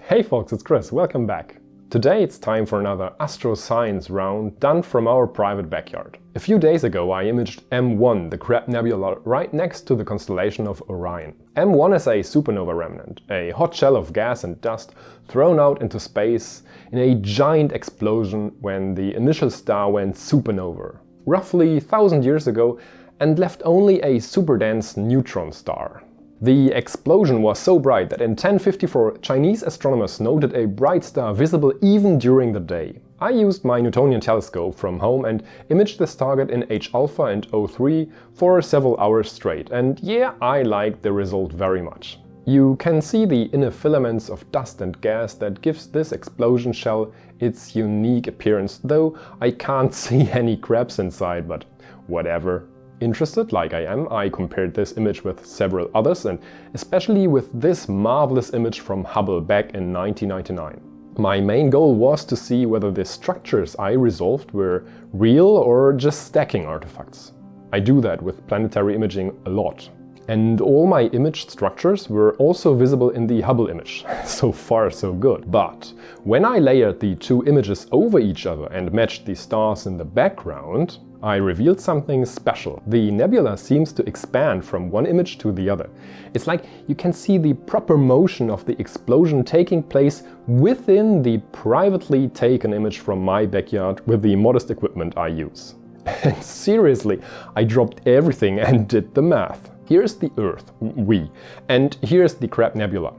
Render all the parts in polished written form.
Hey folks, it's Chris, welcome back. Today it's time for another astro-science round done from our private backyard. A few days ago I imaged M1, the Crab Nebula, right next to the constellation of Orion. M1 is a supernova remnant, a hot shell of gas and dust thrown out into space in a giant explosion when the initial star went supernova, roughly 1,000 years ago, and left only a superdense neutron star. The explosion was so bright that in 1054 Chinese astronomers noted a bright star visible even during the day. I used my Newtonian telescope from home and imaged this target in H-alpha and O3 for several hours straight, and yeah, I liked the result very much. You can see the inner filaments of dust and gas that gives this explosion shell its unique appearance, though I can't see any crabs inside, but whatever. Interested like I am, I compared this image with several others and especially with this marvelous image from Hubble back in 1999. My main goal was to see whether the structures I resolved were real or just stacking artifacts. I do that with planetary imaging a lot. And all my imaged structures were also visible in the Hubble image. So far so good. But when I layered the two images over each other and matched the stars in the background, I revealed something special. The nebula seems to expand from one image to the other. It's like you can see the proper motion of the explosion taking place within the privately taken image from my backyard with the modest equipment I use. And seriously, I dropped everything and did the math. Here's the Earth, we, and here's the Crab Nebula.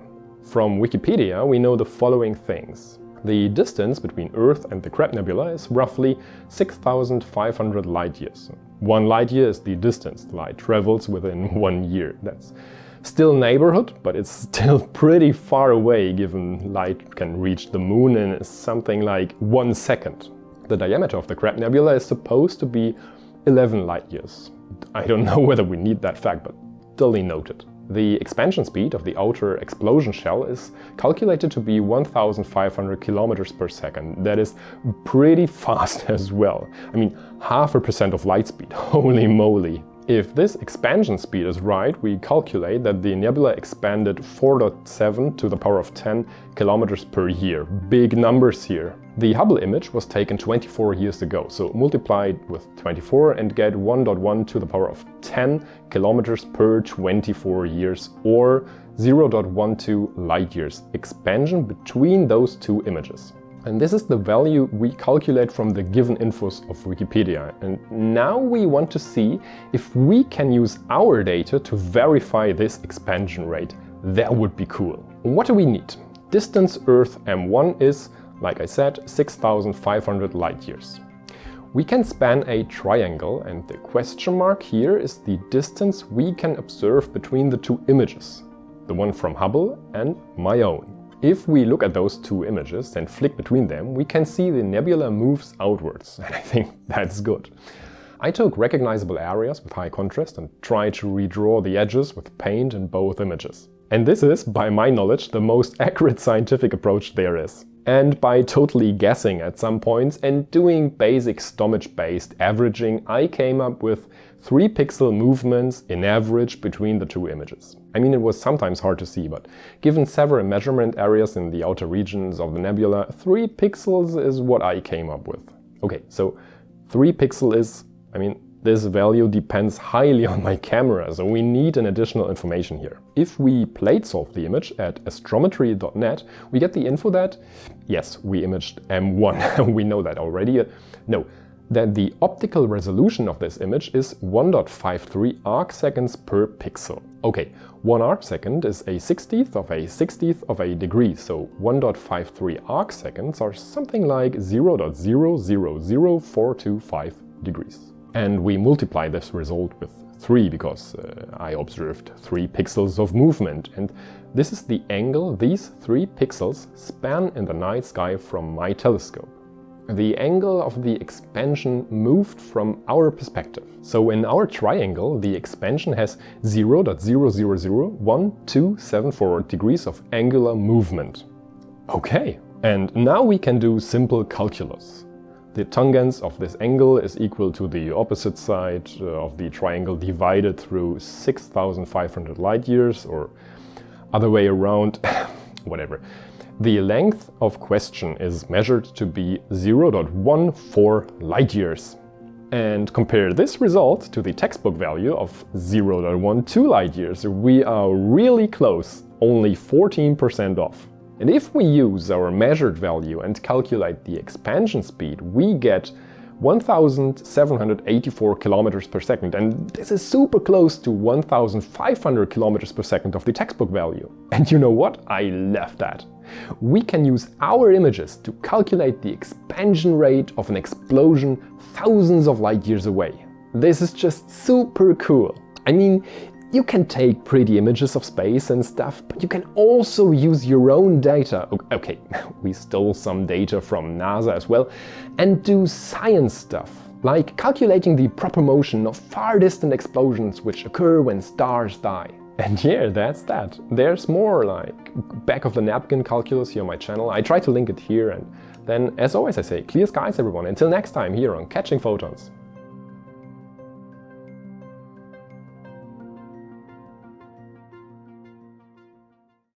From Wikipedia we know the following things. The distance between Earth and the Crab Nebula is roughly 6,500 light years. 1 light year is the distance light travels within 1 year. That's still neighborhood, but it's still pretty far away given light can reach the moon in something like 1 second. The diameter of the Crab Nebula is supposed to be 11 light years. I don't know whether we need that fact, but duly noted. The expansion speed of the outer explosion shell is calculated to be 1,500 kilometers per second. That is pretty fast as well. I mean, 0.5% of light speed, holy moly. If this expansion speed is right, we calculate that the nebula expanded 4.7 to the power of 10 kilometers per year. Big numbers here. The Hubble image was taken 24 years ago, so multiply it with 24 and get 1.1 to the power of 10 kilometers per 24 years, or 0.12 light years expansion between those two images. And this is the value we calculate from the given infos of Wikipedia. And now we want to see if we can use our data to verify this expansion rate. That would be cool. What do we need? Distance Earth M1 is, like I said, 6,500 light years. We can span a triangle, and the question mark here is the distance we can observe between the two images, the one from Hubble and my own. If we look at those two images and flick between them, we can see the nebula moves outwards, and I think that's good. I took recognizable areas with high contrast and tried to redraw the edges with paint in both images. And this is, by my knowledge, the most accurate scientific approach there is. And by totally guessing at some points and doing basic stomach-based averaging, I came up with 3 pixel movements in average between the two images. I mean, it was sometimes hard to see, but given several measurement areas in the outer regions of the nebula, 3 pixels is what I came up with. Okay, so 3 pixel is, this value depends highly on my camera, so we need an additional information here. If we plate solve the image at astrometry.net, we get the info that, yes, we imaged M1, we know that already. No, that the optical resolution of this image is 1.53 arcseconds per pixel. Okay, 1 arcsecond is a 60th of a 60th of a degree, so 1.53 arcseconds are something like 0.000425 degrees. And we multiply this result with 3 because I observed 3 pixels of movement, and this is the angle these 3 pixels span in the night sky from my telescope. The angle of the expansion moved from our perspective. So in our triangle, the expansion has 0.000127 degrees of angular movement. Okay, and now we can do simple calculus. The tangents of this angle is equal to the opposite side of the triangle divided through 6,500 light years, or other way around, whatever. The length of question is measured to be 0.14 light years. And compare this result to the textbook value of 0.12 light years. We are really close, only 14% off. And if we use our measured value and calculate the expansion speed, we get 1,784 kilometers per second, and this is super close to 1,500 kilometers per second of the textbook value. And you know what? I love that. We can use our images to calculate the expansion rate of an explosion thousands of light years away. This is just super cool. I mean, you can take pretty images of space and stuff, but you can also use your own data. Okay, we stole some data from NASA as well, and do science stuff, like calculating the proper motion of far distant explosions which occur when stars die. And yeah, that's that. There's more, like back of the napkin calculus here on my channel. I try to link it here, and then as always I say, clear skies everyone. Until next time here on Catching Photons.